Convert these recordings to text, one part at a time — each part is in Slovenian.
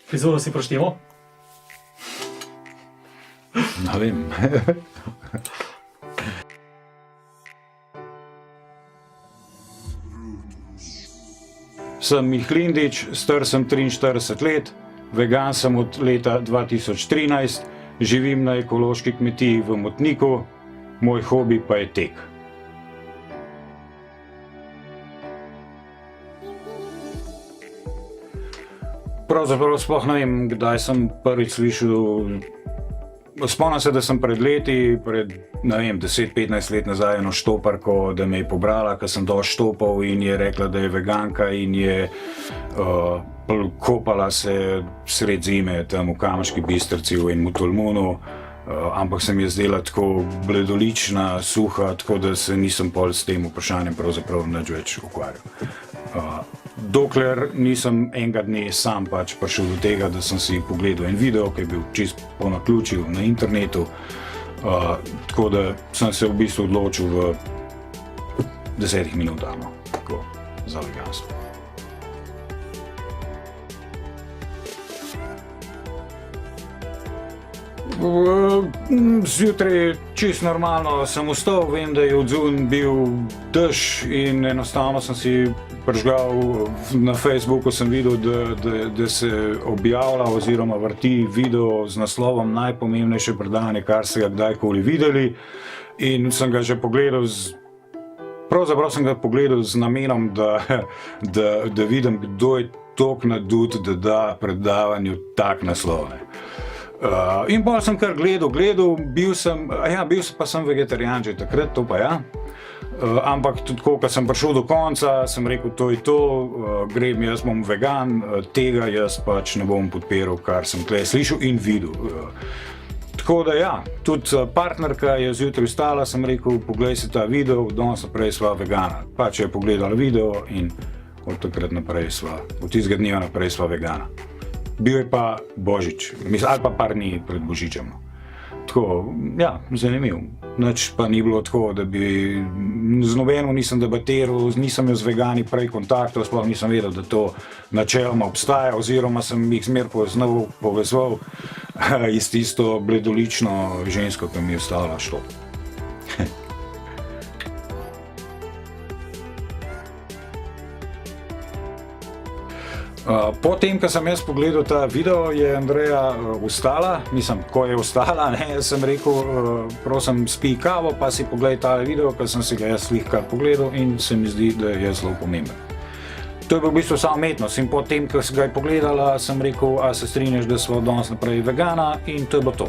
Frizuro si proštemo? Ne vem. Sem Mihlindič, star sem 43 let, vegan sem od leta 2013, živim na ekološki kmetiji v Motniku, moj hobi pa je tek. Pravzaprav sploh ne vem, kdaj sem prvič slišal. Spomnim se, da sem pred leti, pred 10-15 let nazaj, eno štoparko, da me je pobrala, ker sem dol štopal in je rekla, da je veganka in je kopala se sred zime tam v Kamniški Bistrici v enem Tolmunu, ampak se mi je zdela tako bledolična, suha, tako da se nisem pol s tem vprašanjem pravzaprav nič več ukvarjal. Dokler nisem enega dne sam pač prišel do tega, da sem si pogledal en video, ki je bil čist po naključju na internetu, tako da sem se v bistvu odločil v 10 minutah za veganstvo. Zjutraj čisto normalno sem vstal, vem, da je odzunaj bil dež in enostavno sem si prižgal na Facebooku, sem videl, da se objavlja oziroma vrti video z naslovom Najpomembnejše predavanje, kar ste ga kdajkoli videli, in sem ga že pogledal pravzaprav sem ga pogledal z namenom, da vidim, kdo je toliko nadut, da da predavanju tak naslov. In potem sem kar gledal, bil pa sem vegetarijan že takrat, to pa ja. Ampak tudi ko sem prišel do konca, sem rekel, to je to, grem, jaz bom vegan, tega jaz pač ne bom podpiral, kar sem tle slišal in videl. Tako da ja, tudi partnerka je zjutraj vstala, sem rekel, poglej si ta video, danes naprej sva vegana. Pač je pogledala video in od takrat naprej od tistega dneva naprej sva vegana. Bil je pa Božič, ali pa par dni pred Božičem. Tako, ja, zanimivo. Nič pa ni bilo tako, da bi z nobenim nisem debatiral, nisem imel z vegani prej kontaktov, sploh nisem vedel, da to načeloma obstaja, oziroma sem jih zmer povezoval s tisto bledolično žensko, ki mi je ostala štop. Potem, ko sem jaz pogledal ta video, je Andreja vstala, ko je vstala, sem rekel, prosim, spij kavo, pa si poglej ta video, ker sem si ga jaz kar pogledal in se mi zdi, da je zelo pomemben. To je bil v bistvu samo umetnost in potem, ko sem ga je pogledala, sem rekel, a se strinjaš, da sva od danes naprej vegana, in to je bilo to.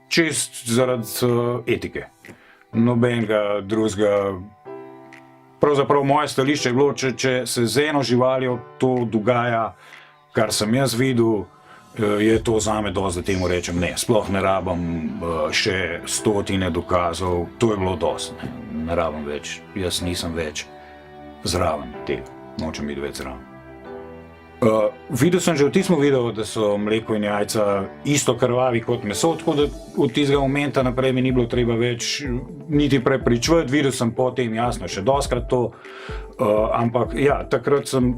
Čist zaradi etike. Nobenega drugega. Pravzaprav moje stališče je bilo, če se z eno živaljo to dogaja, kar sem jaz videl, je to zame dosti, da temu rečem ne. Sploh ne rabim še stotine dokazov, to je bilo dosti. Ne rabim več, jaz nisem več zraven tega, nočem biti več zraven. Videl sem že v tistem videu, da so mleko in jajca isto krvavi kot meso, tako da od tistega momenta naprej mi ni bilo treba več niti prepričevati, videl sem potem jasno še dostikrat to, ampak ja, takrat sem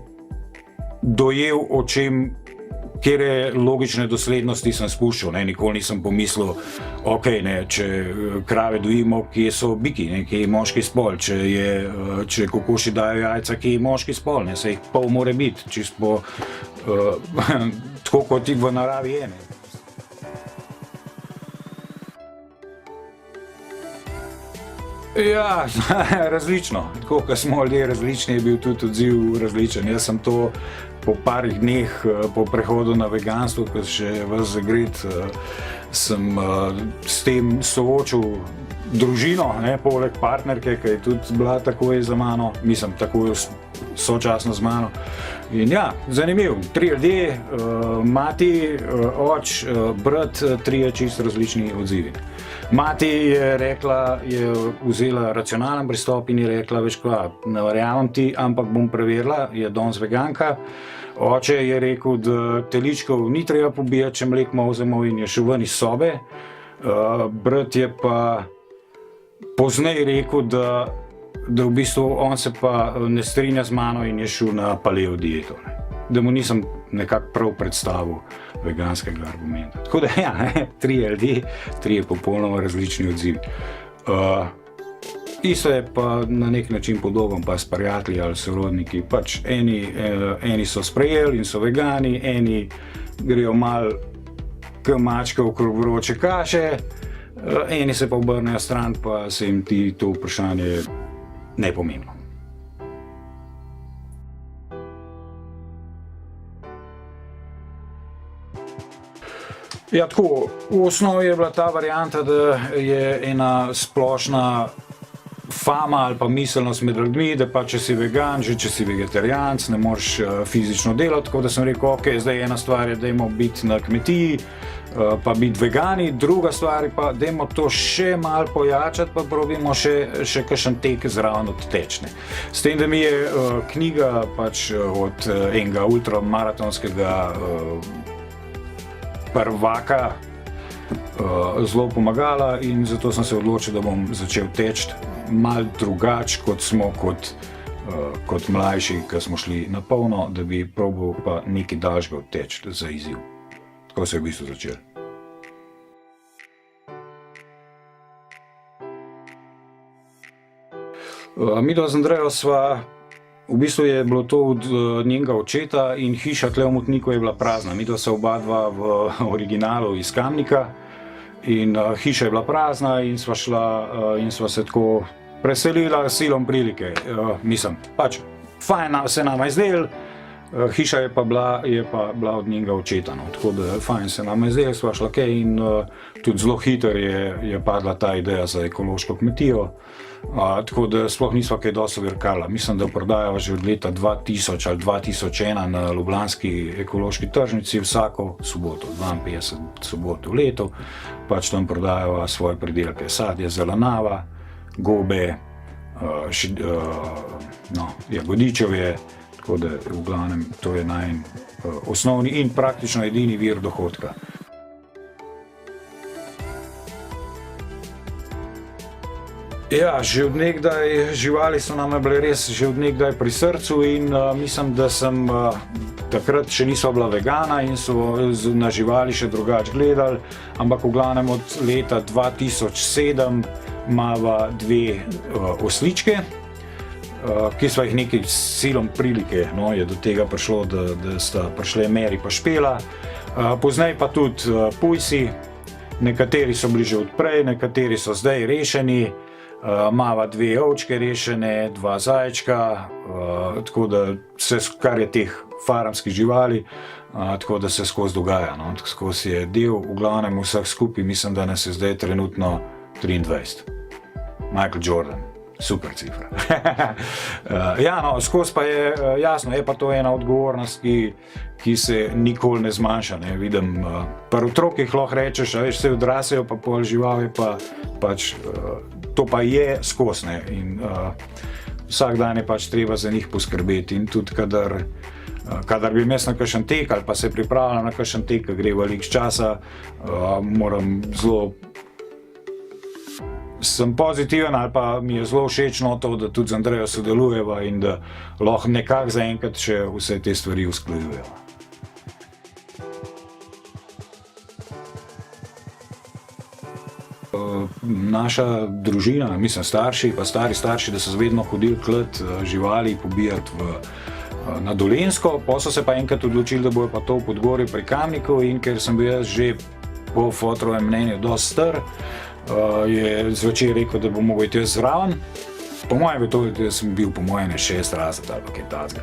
dojel, katere logične doslednosti sem spuščal, nikoli nisem pomislil, če krave dojimo, kje so biki, kje je moški spol, če kokoši dajo jajca, kje je moški spol, saj jih pol mora biti, čisto tako kot jih v naravi je. Ja, različno. Tako, ko smo ljudje različni, je bil tudi odziv različen. Jaz sem to po parih dneh po prehodu na veganstvo, ko še vas zagret, sem s tem soočil družino, poleg partnerke, ki je tudi bila takoj za mano, mislim, takoj sočasno z mano. In ja, zanimiv, 3 ljudje, mati, oč, brat, 3 čisto različni odzivi. Mati je vzela racionalen pristop in je rekla, veš kva, ne verjamem ti, ampak bom preverila, je danes veganka. Oče je rekel, da teličkov ni treba pobijati, če mlek molzemo, in je šel ven iz sobe. Brat je pa pozneje rekel, da da v bistvu on se pa ne strinja z mano in je šel na paleo dieto. Da mu nisem nekako prav predstavil veganskega argumenta. Tako da ja, trije ljudje, trije popolnoma različni odzivi. Isto je pa na nek način podoben pa s prijatelji ali sorodniki. Pač eni so sprejeli in so vegani, eni grejo malo k mačke okrog vroče kaše, eni se pa obrnejo stran, pa se jim ti to vprašanje nepomembno. Ja, tako, v osnovi je bila ta varianta, da je ena splošna fama ali pa miselnost med ljudmi, da pa če si vegan, že če si vegetarijanc, ne moreš fizično delati, tako da sem rekel, ok, zdaj ena stvar je, dajmo biti na kmetiji, pa biti vegani, druga stvar je pa, dajmo to še malo pojačati, pa probimo še kakšen tek zraven odtečne. S tem, da mi je knjiga pač od enega ultramaratonskega prvaka zelo pomagala in zato sem se odločil, da bom začel teči malo drugače, kot smo kot mlajši, ki smo šli na polno, da bi probal pa nekaj daljšega odteči za izziv. Tako se je v bistvu začel. Midva z Andrejo sva, v bistvu je bilo to od njenega očeta in hiša tle v Motniku je bila prazna. Midva sva oba dva v originalu iz Kamnika in hiša je bila prazna in sva šla in sva se tako preselila silom prilike. Mislim, pač fajn se nama je zdelo, hiša je pa bila od njenega očeta, no. Tako da fajn se nama je zdelo, sva šla kaj in tudi zelo hitro je padla ta ideja za ekološko kmetijo. Tako da sploh nisva kaj dosti virkala. Mislim, da prodajava že od leta 2000 ali 2001 na ljubljanski ekološki tržnici vsako soboto, 52 sobot v letu. Pač tam prodajava svoje pridelke, sadje, zelenjava, gobe, jagodičevje, tako da v glavnem to je najin osnovni in praktično edini vir dohodka. Ja, že od nekdaj živali so nama bile res že od nekdaj pri srcu in mislim, da sem takrat še nisva bila vegana in so na živali še drugače gledali, ampak v glavnem od leta 2007 imava dve osličke, ki sva jih nekaj s silom prilike, no, je do tega prišlo, da sta prišle Meri pa Špela. Pozneje pa tudi pujsi, nekateri so bili že od prej, nekateri so zdaj rešeni. Imava dve ovčke rešene, dva zajčka, tako da kar je teh farmskih živali, tako da se skozi dogaja, no, skozi je del, v glavnem vseh skupaj, mislim, da nas je zdaj trenutno 23. Michael Jordan, super cifra. Ja, no, skozi pa je, jasno, je pa to ena odgovornost, ki se nikoli ne zmanjša, ne, vidim, pri otrokih lahko rečeš, a veš, se odrasejo, pa pol živali, pa pač, to pa je skozi, ne, in vsak dan je pač treba za njih poskrbeti in tudi kadar bi mes na kakšen tek ali pa se pripravljam na kakšen tek, ki gre veliko časa, moram sem pozitiven ali pa mi je zelo všečno to, da tudi z Andrejo sodelujeva in da lahko nekako zaenkrat še vse te stvari usklajujeva. Naša družina, mislim starši, pa stari starši, da so vedno hodili klet živali pobijati na Dolenjsko, potem so se pa enkrat odločili, da bojo pa to v Podgorju pri Kamniku in ker sem bil jaz že po fotrovem mnenju dosti star, je zvečer rekel, da bo mogel iti jaz zraven. Po mojem je to, da sem bil po mojem 6 razred ali pa kaj takega.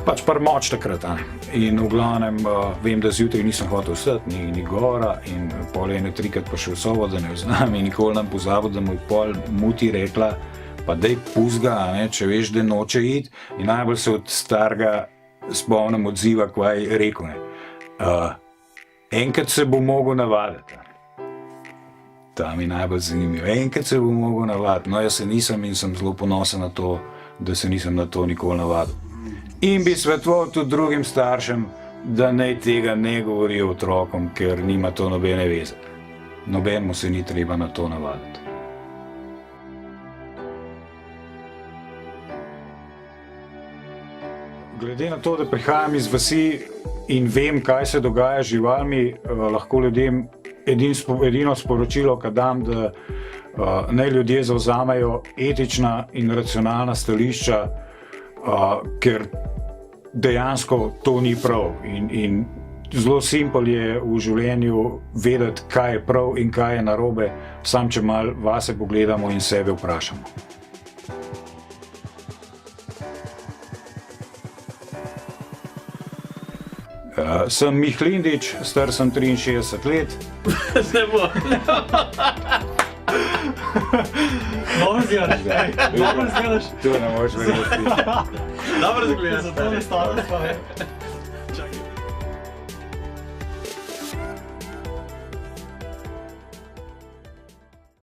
Pač moč takrat, in v glavnem vem, da zjutraj nisem hotel vstati, ni govora in pol je 3-krat prišel v sobo, da ne vznem in nikoli nam pozabil, da mu je pol muti rekla, pa daj pust ga, če veš, da noče iti, in najbolj se od starega spomnim odziva, kaj je rekel, enkrat se bo mogel navaditi. Ta mi najbolj zanimivo, enkrat se bo mogel navaditi, no jaz se nisem in sem zelo ponosen na to, da se nisem na to nikoli navadil. In bi svetoval tudi drugim staršem, da naj tega ne govorijo otrokom, ker nima to nobene veze. Nobenemu se ni treba na to navaditi. Glede na to, da prihajam iz vasi in vem, kaj se dogaja z živalmi, lahko ljudem edino sporočilo, kad dam, da naj ljudje zavzamejo etična in racionalna stališča, ker dejansko to ni prav. In zelo simpel je v življenju vedeti, kaj je prav in kaj je narobe, sam če malo vase pogledamo in sebe vprašamo. Sem Mihlindič, star sem 63 let. Ne bo. Dobro zgledaš. To ne moreš verjeti. Dobro zgledaš. Zato ne stavljaš pa.